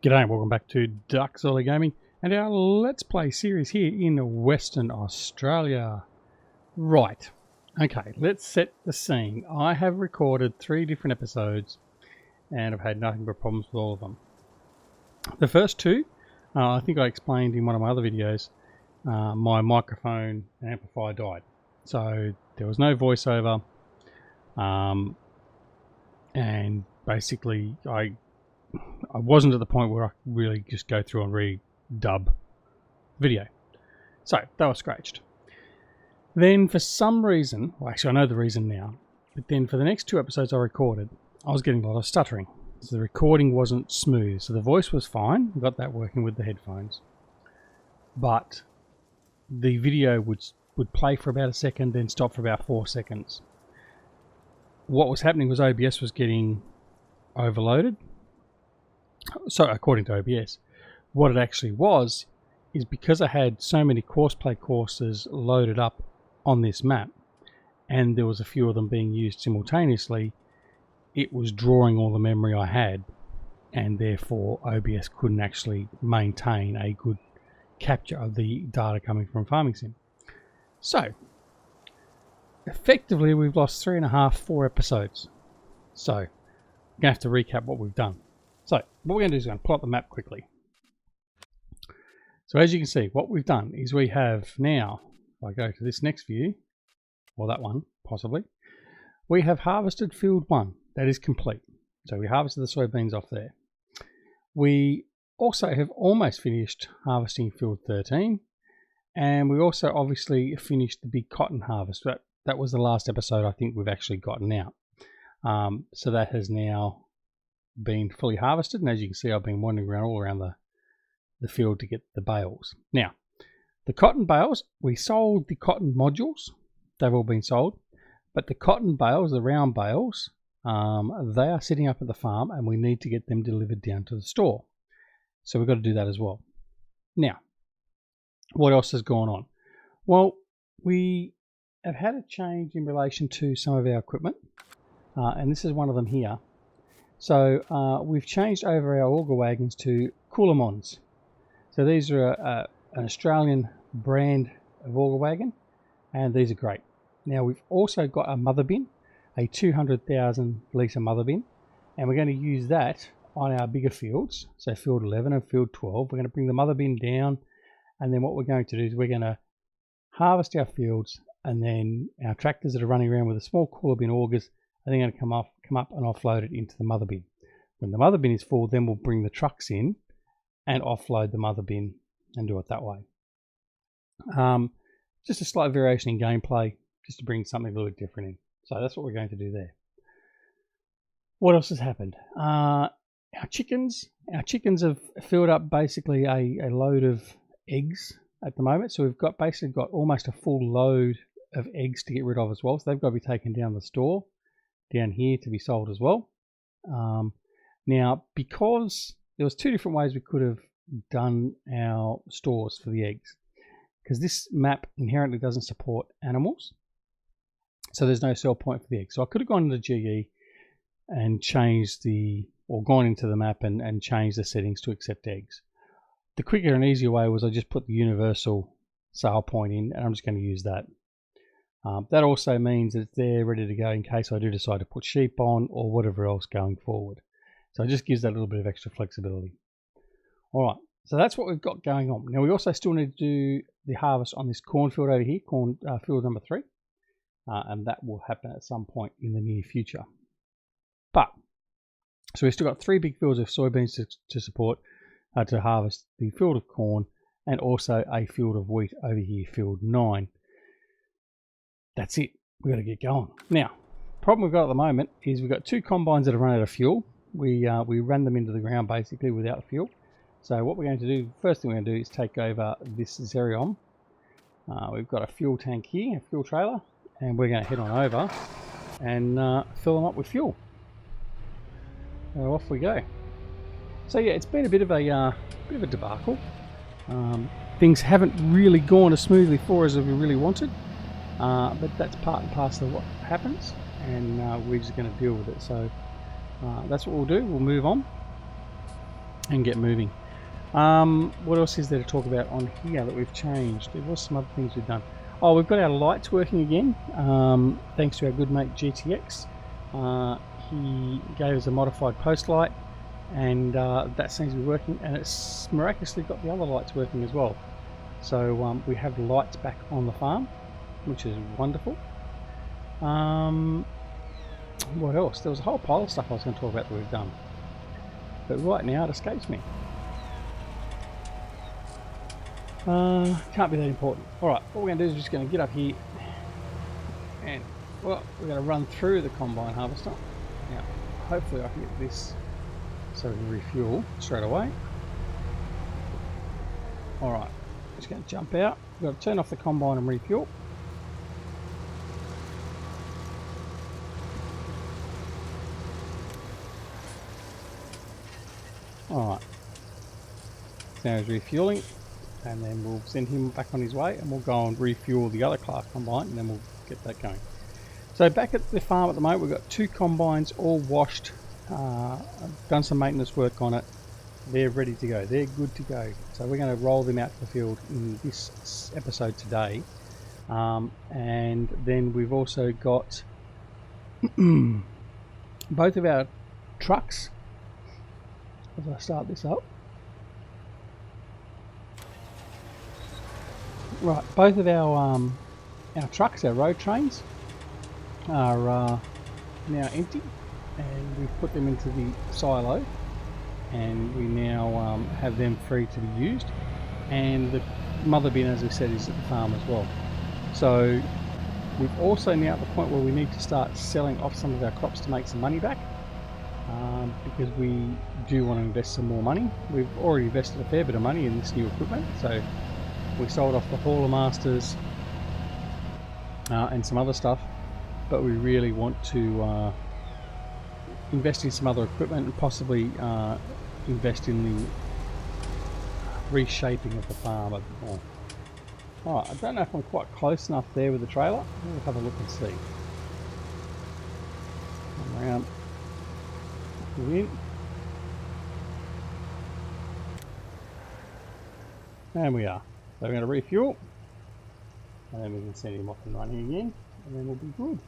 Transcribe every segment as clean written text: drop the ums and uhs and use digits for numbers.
G'day and welcome back to DuckZorly Gaming and our Let's Play series here in Western Australia. Right, okay, let's set the scene. I have recorded 3 different episodes and I've had nothing but problems with all of them. The first 2, I think I explained in one of my other videos, my microphone and amplifier died. So there was no voiceover and basically I wasn't at the point where I could really just go through and redub video. So they were scratched. Then for some reason, well actually I know the reason now, but then for the next 2 episodes I recorded, I was getting a lot of stuttering. So the recording wasn't smooth. So the voice was fine, I got that working with the headphones. But the video would play for about a second, then stop for about 4 seconds. What was happening was OBS was getting overloaded. So according to OBS, what it actually was is because I had so many courseplay courses loaded up on this map and there was a few of them being used simultaneously, it was drawing all the memory I had and therefore OBS couldn't actually maintain a good capture of the data coming from Farming Sim. So effectively we've lost 3.5-4 episodes. So I'm going to have to recap what we've done. So what we're going to do is we're going to pull up the map quickly. So as you can see, what we've done is we have now, if I go to this next view, or that one possibly, we have harvested field 1. That is complete. So we harvested the soybeans off there. We also have almost finished harvesting field 13. And we also obviously finished the big cotton harvest. That was the last episode I think we've actually gotten out. So that has now been fully harvested, and as you can see I've been wandering around all around the field to get the bales. Now the cotton bales, we sold the cotton modules, they've all been sold, but the cotton bales, the round bales, they are sitting up at the farm and we need to get them delivered down to the store, so we've got to do that as well. Now what else has gone on? Well, we have had a change in relation to some of our equipment, and this is one of them here. So we've changed over our auger wagons to Coolamons. So these are an Australian brand of auger wagon, and these are great. Now we've also got a mother bin, a 200,000 litre mother bin, and we're going to use that on our bigger fields. So field 11 and field 12, we're going to bring the mother bin down, and then what we're going to do is we're going to harvest our fields, and then our tractors that are running around with the small cooler bin augers, and they're going to come up and offload it into the mother bin. When the mother bin is full, then we'll bring the trucks in and offload the mother bin and do it that way. Just a slight variation in gameplay, just to bring something a little bit different in. So that's what we're going to do there. What else has happened? Our chickens have filled up basically a load of eggs at the moment. So we've basically got almost a full load of eggs to get rid of as well. So they've got to be taken down the store down here to be sold as well. Now because there was 2 different ways we could have done our stores for the eggs, because this map inherently doesn't support animals, so there's no sell point for the eggs. So I could have gone into GE and changed gone into the map and changed the settings to accept eggs. The quicker and easier way was I just put the universal sale point in, and I'm just going to use that. That also means that they're ready to go in case I do decide to put sheep on or whatever else going forward. So it just gives that little bit of extra flexibility. Alright, so that's what we've got going on. Now we also still need to do the harvest on this cornfield over here, field number 3. And that will happen at some point in the near future. So we've still got 3 big fields of soybeans to support, to harvest, the field of corn, and also a field of wheat over here, field 9. That's it. We've got to get going. Now, problem we've got at the moment is we've got 2 combines that have run out of fuel. We ran them into the ground basically without fuel. So what we're going to do, first thing we're going to do is take over this Xerion. We've got a fuel tank here, a fuel trailer, and we're going to head on over and fill them up with fuel. So off we go. So yeah, it's been a bit of a debacle. Things haven't really gone as smoothly for us as we really wanted. But that's part and parcel of what happens, and we're just going to deal with it. So that's what we'll do. We'll move on. and get moving. What else is there to talk about on here that we've changed? There was some other things we've done. Oh, we've got our lights working again, thanks to our good mate GTX. He gave us a modified post light, and that seems to be working, and it's miraculously got the other lights working as well. So we have the lights back on the farm, which is wonderful. What else? There was a whole pile of stuff I was going to talk about that we've done, but right now it escapes me. Can't be that important. Alright, what we're going to do is just going to get up here and, well, we're going to run through the combine harvester. Now, hopefully I can get this so we can refuel straight away. Alright, just going to jump out. We've got to turn off the combine and refuel. Alright, now he's refueling, and then we'll send him back on his way, and we'll go and refuel the other class combine, and then we'll get that going. So back at the farm at the moment, we've got 2 combines all washed. I've done some maintenance work on it. They're ready to go. They're good to go. So we're going to roll them out to the field in this episode today. And then we've also got both of our trucks. As I start this up. Right, both of our trucks, our road trains, are now empty, and we've put them into the silo, and we now have them free to be used. And the mother bin, as we said, is at the farm as well. So we've also now at the point where we need to start selling off some of our crops to make some money back. Because we do want to invest some more money. We've already invested a fair bit of money in this new equipment, so we sold off the hauler masters and some other stuff, but we really want to invest in some other equipment and possibly invest in the reshaping of the farm a bit more. Alright, I don't know if I'm quite close enough there with the trailer. We'll have a look and see. Come around. In. And we are. So we're going to refuel, and then we can send him off and running again, and then we'll be good.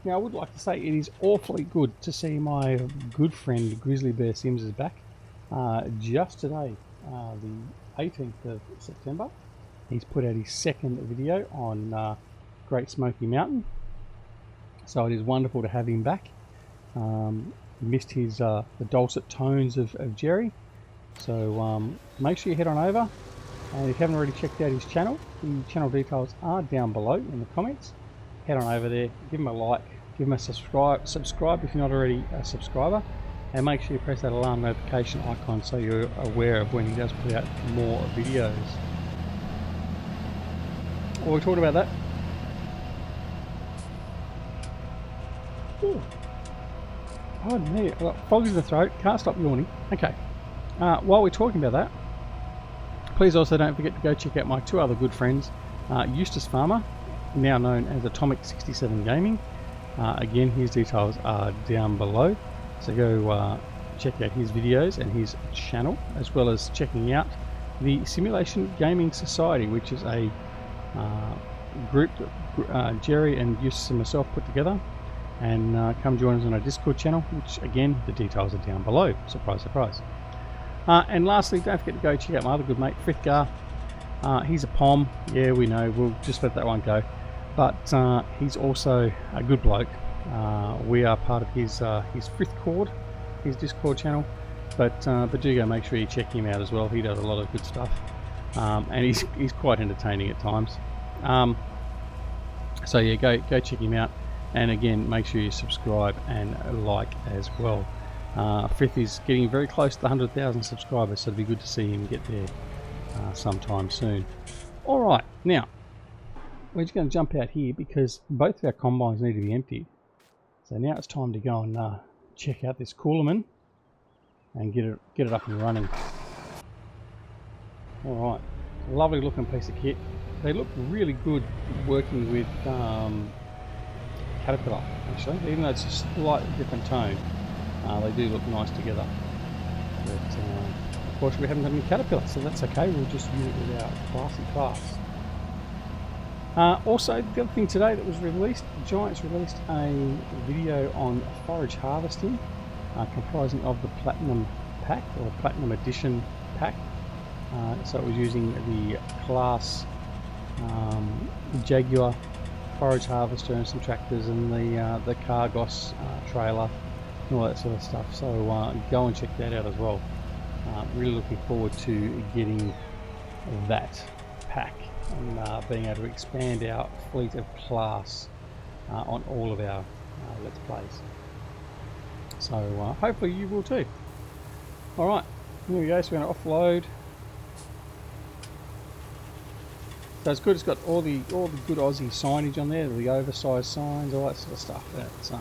Now I would like to say it is awfully good to see my good friend Grizzly Bear Sims is back. Just today, the 18th of September, he's put out his second video on Great Smoky Mountain. So it is wonderful to have him back. Missed his the dulcet tones of Jerry. So make sure you head on over. And if you haven't already checked out his channel, the channel details are down below in the comments. Head on over there, give him a like, give him a subscribe if you're not already a subscriber. And make sure you press that alarm notification icon so you're aware of when he does put out more videos. Well, we talked about that. Ooh. Pardon me, I've got fog in the throat, can't stop yawning. Okay, while we're talking about that, please also don't forget to go check out my 2 other good friends, Eustace Pharmer, now known as Atomic 67 Gaming. Again, his details are down below, so go check out his videos and his channel, as well as checking out the Simulation Gaming Society, which is a group that Jerry and Eustace and myself put together. And come join us on our Discord channel, which again, the details are down below. Surprise, surprise. And lastly, don't forget to go check out my other good mate, Frithgar. He's a POM, yeah, we know, we'll just let that one go. But he's also a good bloke. We are part of his Frithcord, his Discord channel. But do go make sure you check him out as well. He does a lot of good stuff. And he's quite entertaining at times. So yeah, go check him out. And again, make sure you subscribe and like as well. Frith is getting very close to the 100,000 subscribers, so it'd be good to see him get there sometime soon. Alright, now, we're just going to jump out here because both of our combines need to be emptied. So now it's time to go and check out this Coolerman and get it up and running. Alright, lovely looking piece of kit. They look really good working with Caterpillar, actually, even though it's a slightly different tone. They do look nice together. But of course we haven't got any Caterpillar, so that's okay. We'll just use it with our classy class. Also, the other thing today that was released, Giants released a video on forage harvesting, comprising of the Platinum pack, or Platinum Edition pack. So it was using the class Jaguar forage harvester and some tractors and the Cargos trailer and all that sort of stuff. So go and check that out as well. Really looking forward to getting that pack and being able to expand our fleet of class on all of our Let's Plays. So hopefully you will too. Alright, here we go, so we're going to offload. So it's good, it's got all the good Aussie signage on there, the oversized signs, all that sort of stuff. That's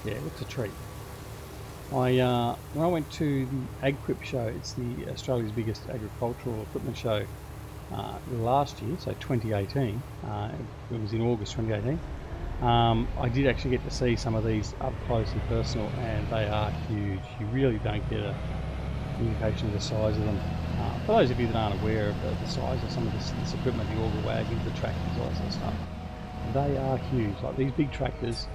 yeah, it looks a treat. When I went to the AgQuip show, it's the Australia's biggest agricultural equipment show, last year, so 2018, it was in August 2018, I did actually get to see some of these up close and personal, and they are huge. You really don't get an indication of the size of them. For those of you that aren't aware of the size of some of this equipment, the auger wagons, the tractors, all that sort of stuff, they are huge. Like these big tractors,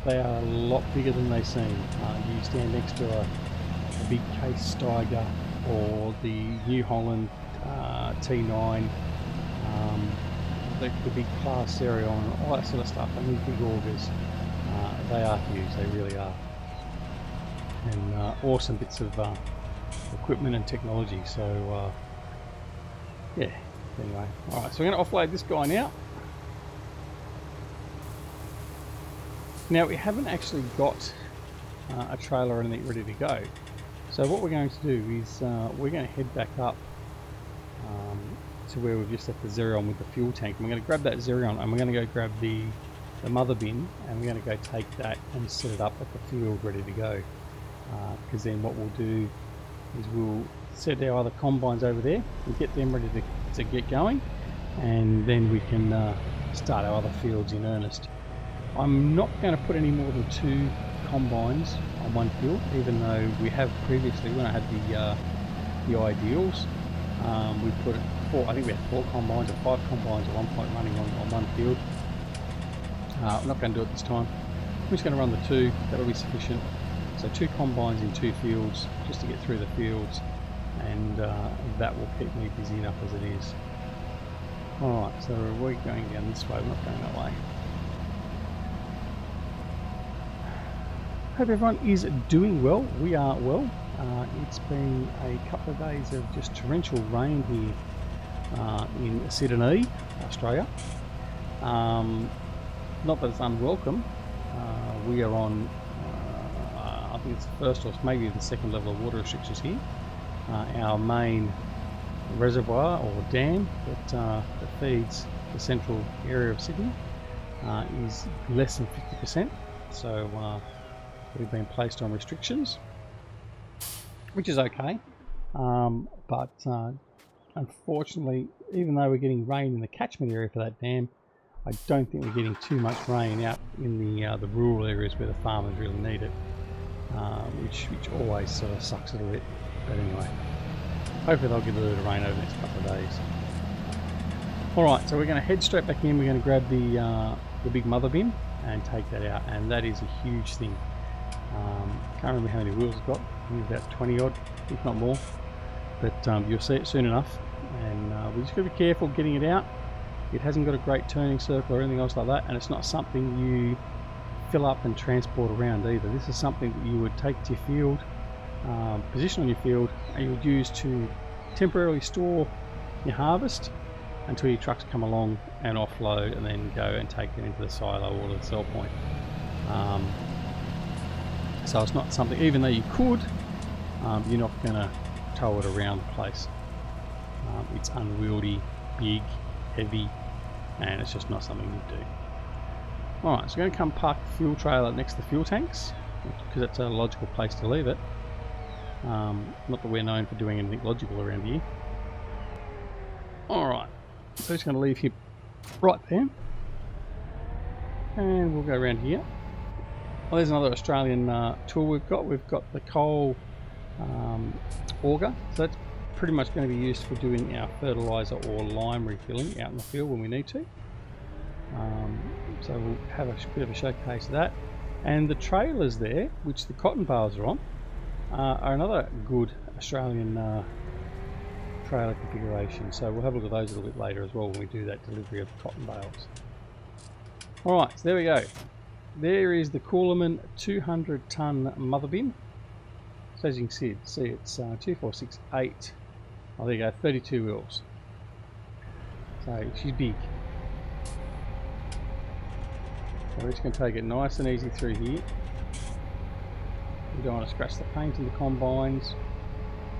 they are a lot bigger than they seem. You stand next to a big Case Steiger or the New Holland T9, the big class stereo and all that sort of stuff, and these big augers, they are huge, they really are. And awesome bits of equipment and technology. So yeah, anyway, alright, so we're going to offload this guy now. Now we haven't actually got a trailer or anything ready to go, so what we're going to do is we're going to head back up to where we've just left the Xerion with the fuel tank. And we're going to grab that Xerion and we're going to go grab the mother bin, and we're going to go take that and set it up at the field ready to go, because then what we'll do is we'll set our other combines over there and get them ready to get going, and then we can start our other fields in earnest. I'm not going to put any more than 2 combines on one field, even though we have previously, when I had the ideals, we put 4, I think we had 4 combines or 5 combines at one point running on one field. I'm not going to do it this time. I'm just going to run the 2, that'll be sufficient. So 2 combines in 2 fields just to get through the fields, and that will keep me busy enough as it is. Alright, so we're going down this way, we're not going that way. Hope everyone is doing well. We are well. It's been a couple of days of just torrential rain here in Sydney, Australia. Not that it's unwelcome. We are on, I think it's the first or maybe the second level of water restrictions here. Our main reservoir or dam that feeds the central area of Sydney is less than 50%. So we've been placed on restrictions, which is okay, but unfortunately, even though we're getting rain in the catchment area for that dam, I don't think we're getting too much rain out in the rural areas where the farmers really need it, which always sort of sucks it a bit. But anyway, hopefully they'll get a little bit of rain over the next couple of days. Alright, so we're going to head straight back in. We're going to grab the big mother bin and take that out, and that is a huge thing. Can't remember how many wheels it's got. I think about 20 odd, if not more, but you'll see it soon enough, and we just got to be careful getting it out. It hasn't got a great turning circle or anything else like that, and it's not something you fill up and transport around either. This is something that you would take to your field, position on your field, and you would use to temporarily store your harvest until your trucks come along and offload, and then go and take it into the silo or the sell point. So it's not something, even though you could, you're not going to tow it around the place. It's unwieldy, big, heavy, and it's just not something you do. Alright, so we're going to come park the fuel trailer next to the fuel tanks, because it's a logical place to leave it. Not that we're known for doing anything logical around here. Alright, so just going to leave here right there. And we'll go around here. Well, there's another Australian tool we've got. We've got the coal auger. So that's pretty much going to be used for doing our fertilizer or lime refilling out in the field when we need to. So we'll have a bit of a showcase of that. And the trailers there, which the cotton bales are on, are another good Australian trailer configuration. So we'll have a look at those a little bit later as well when we do that delivery of the cotton bales. Alright, so there we go. There is the Coolaman 200 ton mother bin. So as you can see it's 2468. Oh, there you go, 32 wheels. So she's big. So we're just going to take it nice and easy through here. We don't want to scratch the paint in the combines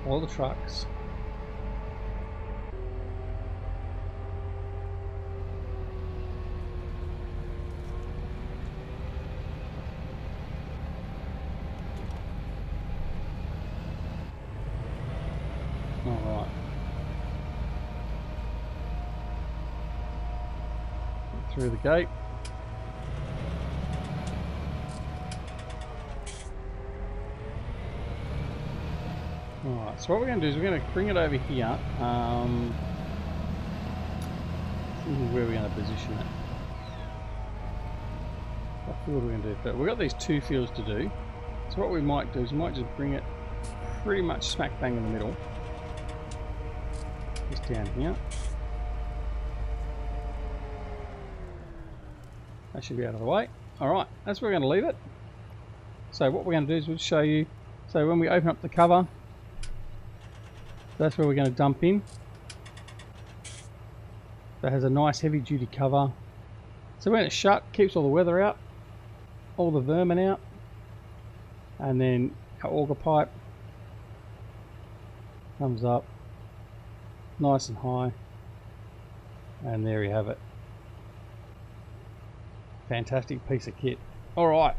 or the trucks. Alright. Through the gate. Alright, so what we're going to do is we're going to bring it over here. Thinking where we're going to position it. What field are we going to do? But we've got these two fields to do. So what we might do is we might just bring it pretty much smack bang in the middle. Just down here. That should be out of the way. Alright, that's where we're going to leave it. So what we're going to do is we'll show you. So when we open up the cover, that's where we're going to dump in. That has a nice heavy duty cover. So when it's shut, keeps all the weather out, all the vermin out, and then our auger pipe comes up nice and high, and there you have it. Fantastic piece of kit. Alright,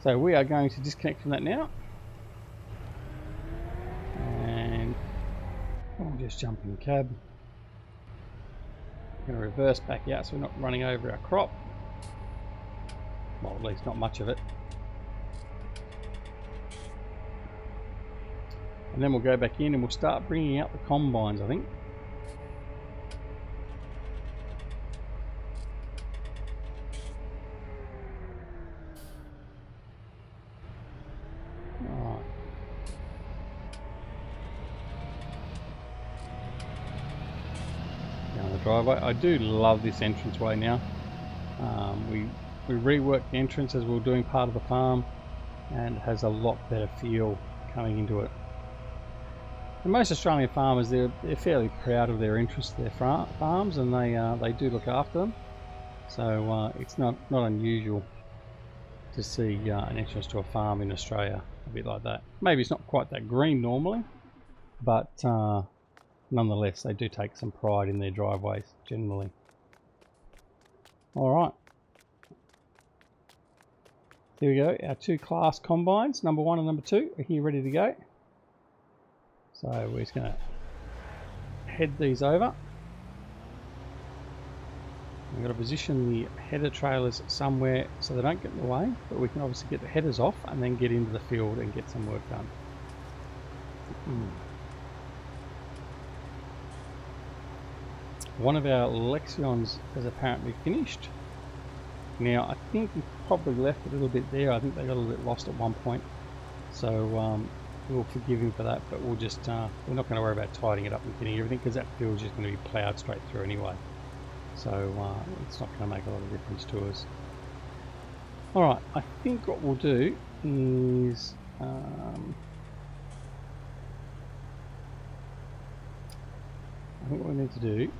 so we are going to disconnect from that now. We'll just jump in the cab. We're going to reverse back out so we're not running over our crop. Well, at least not much of it. And then we'll go back in and we'll start bringing out the combines, I think. Driveway. I do love this entranceway now. We reworked the entrance as we were doing part of the farm, and it has a lot better feel coming into it. And most Australian farmers, they're fairly proud of their interests, their farms, and they do look after them. So it's not unusual to see an entrance to a farm in Australia a bit like that. Maybe it's not quite that green normally, but nonetheless, they do take some pride in their driveways, generally. Alright. Here we go. Our two class combines, number 1 and number 2, are here ready to go. So we're just going to head these over. We've got to position the header trailers somewhere so they don't get in the way, but we can obviously get the headers off and then get into the field and get some work done. One of our Lexions has apparently finished. Now I think we probably left a little bit there. I think they got a little bit lost at one point. So we'll forgive him for that, but we'll just, we're not going to worry about tidying it up and getting everything because that field's just going to be ploughed straight through anyway. So it's not going to make a lot of difference to us. Alright, I think what we'll do is I think what we need to do,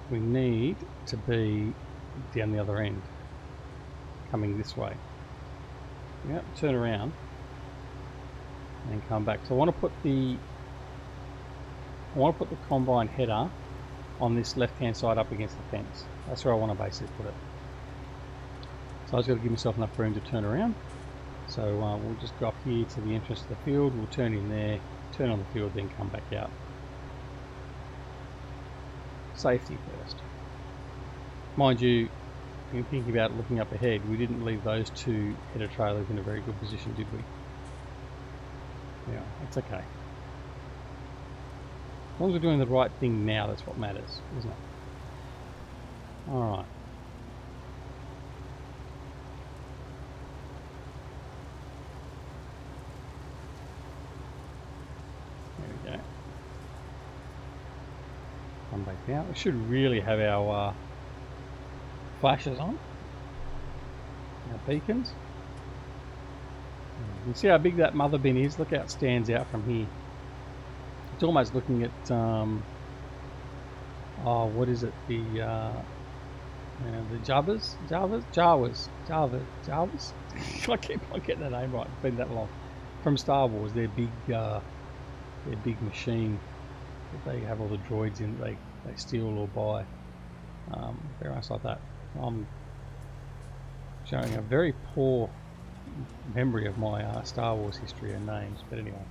we need to be down the other end, coming this way. Yep, turn around and come back. So I want to put the combine header on this left-hand side up against the fence. That's where I want to basically put it. So I just got to give myself enough room to turn around. So we'll just go up here to the entrance of the field. We'll turn in there, turn on the field, then come back out. Safety first. Mind you, in thinking about looking up ahead, we didn't leave those two header trailers in a very good position, did we? Yeah, it's okay. As long as we're doing the right thing now, that's what matters, isn't it? Alright. There we go. Come back now. We should really have our flashes on. Our beacons. You can see how big that mother bin is. Look how it stands out from here. It's almost looking at oh, what is it? The Jawas. I keep on getting the name right. It's been that long. From Star Wars, their big machine that they have all the droids in. They steal or buy. Very much like that. I'm showing a very poor memory of my Star Wars history and names, but anyway.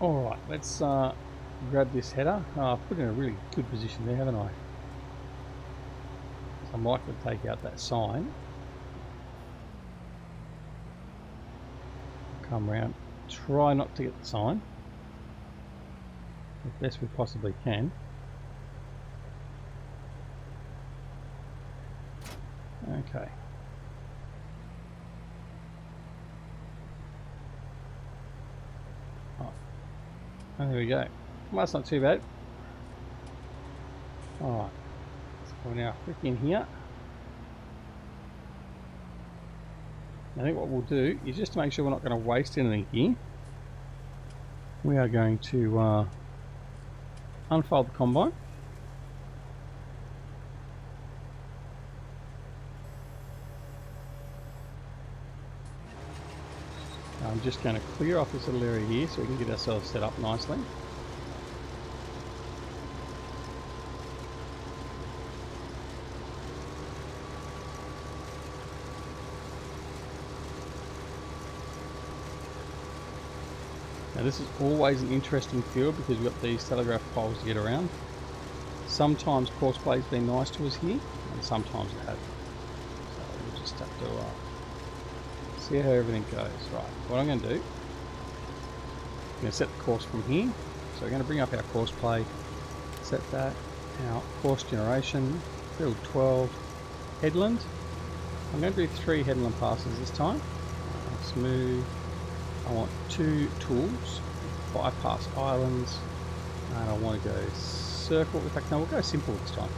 Alright, let's grab this header. I've put it in a really good position there, haven't I? So I'm likely to take out that sign. Come round, try not to get the sign as best we possibly can. Okay. And there we go. Well, that's not too bad. Alright. So we're now click in here. I think what we'll do is, just to make sure we're not going to waste anything here, we are going to unfold the combine. I'm just going to clear off this little area here so we can get ourselves set up nicely. Now this is always an interesting field because we've got these telegraph poles to get around. Sometimes Courseplay been nice to us here, and sometimes it hasn't. So we'll just have to see how everything goes. Right, what I'm going to do, I'm going to set the course from here. So we're going to bring up our Courseplay, set that, our course generation, field 12, headland. I'm going to do 3 headland passes this time. Smooth. I want 2 tools, bypass islands, and I want to go circle. In fact, no, we'll go simple this time.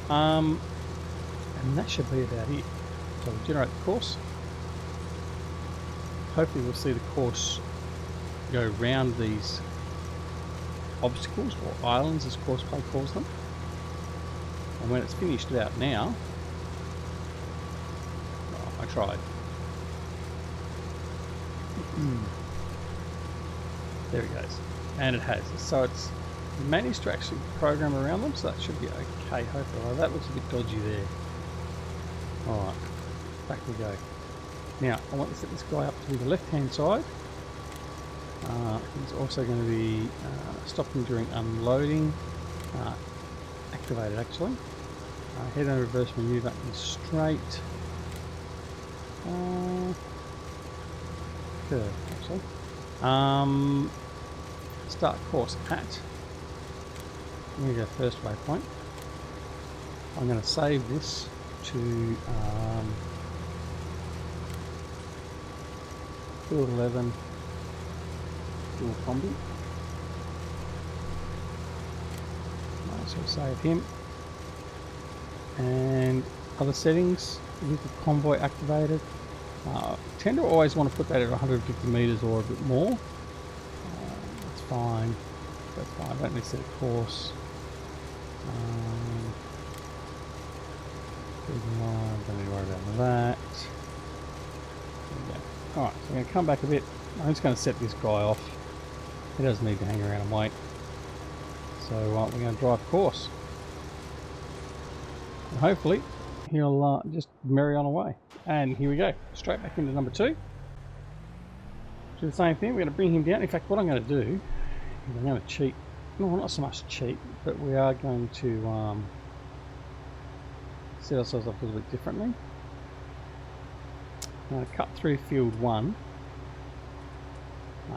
And that should be about it. So we'll generate the course. Hopefully we'll see the course go round these obstacles, or islands as Courseplay calls them. And when it's finished about now, oh, I tried. There it goes. And it has. So it's managed to actually program around them, so that should be okay, hopefully. Oh, that looks a bit dodgy there. Alright, back we go. Now, I want to set this guy up to the left-hand side. He's also going to be stopping during unloading. Activated, actually. Head and reverse maneuver is straight. Curve, actually. Start course at. I'm going to go first waypoint. I'm going to save this to field 11 dual combi. Right, so save him. And other settings with the convoy activated. Tend to always want to put that at 150 meters or a bit more. That's fine. That's fine. I don't need to set a course. Don't need to worry about that. Alright, so I'm going to come back a bit. I'm just going to set this guy off. He doesn't need to hang around and wait. So we're going to drive course. And hopefully he'll just merry on away. And here we go, straight back into number 2. Do the same thing, we're going to bring him down. In fact, what I'm going to do is I'm going to cheat. No, not so much cheat, but we are going to set ourselves up a little bit differently. Cut through field 1.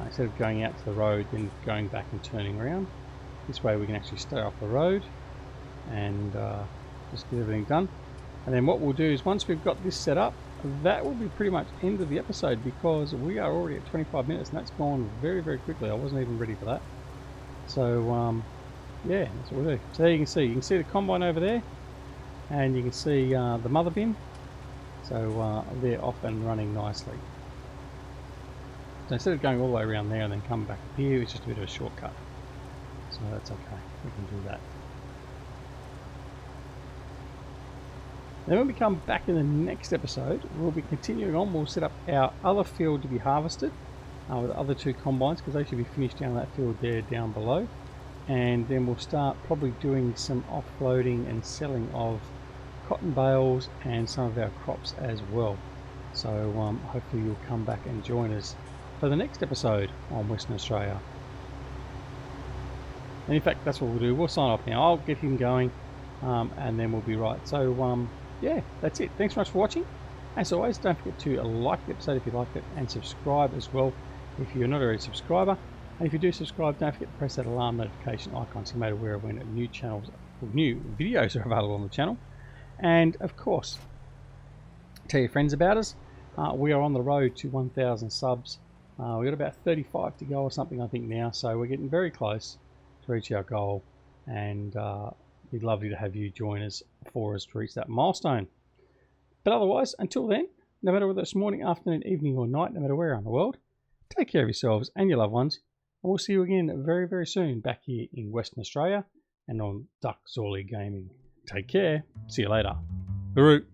Instead of going out to the road, then going back and turning around. This way we can actually stay off the road and just get everything done. And then what we'll do is once we've got this set up, that will be pretty much end of the episode, because we are already at 25 minutes and that's gone very, very quickly. I wasn't even ready for that. So yeah, that's what we'll do. So there you can see the combine over there, and you can see the mother bin. So they're off and running nicely. So instead of going all the way around there and then coming back up here, it's just a bit of a shortcut. So that's okay, we can do that. Then when we come back in the next episode, we'll be continuing on. We'll set up our other field to be harvested with the other 2 combines, because they should be finished down that field there down below. And then we'll start probably doing some offloading and selling of cotton bales and some of our crops as well. So hopefully you'll come back and join us for the next episode on Western Australia. And in fact, that's what we'll do. We'll sign off now. I'll get him going and then we'll be right. So yeah, that's it. Thanks so much for watching. As always, don't forget to like the episode if you liked it, and subscribe as well if you're not already a subscriber. And if you do subscribe, don't forget to press that alarm notification icon so you're made aware of when new videos are available on the channel. And of course, tell your friends about us. We are on the road to 1,000 subs. We've got about 35 to go or something, I think, now. So we're getting very close to reach our goal. And it'd be lovely to have you join us for us to reach that milestone. But otherwise, until then, no matter whether it's morning, afternoon, evening or night, no matter where around the world, take care of yourselves and your loved ones. And we'll see you again very, very soon back here in Western Australia and on DuckZorly Gaming. Take care. See you later. Hooroo.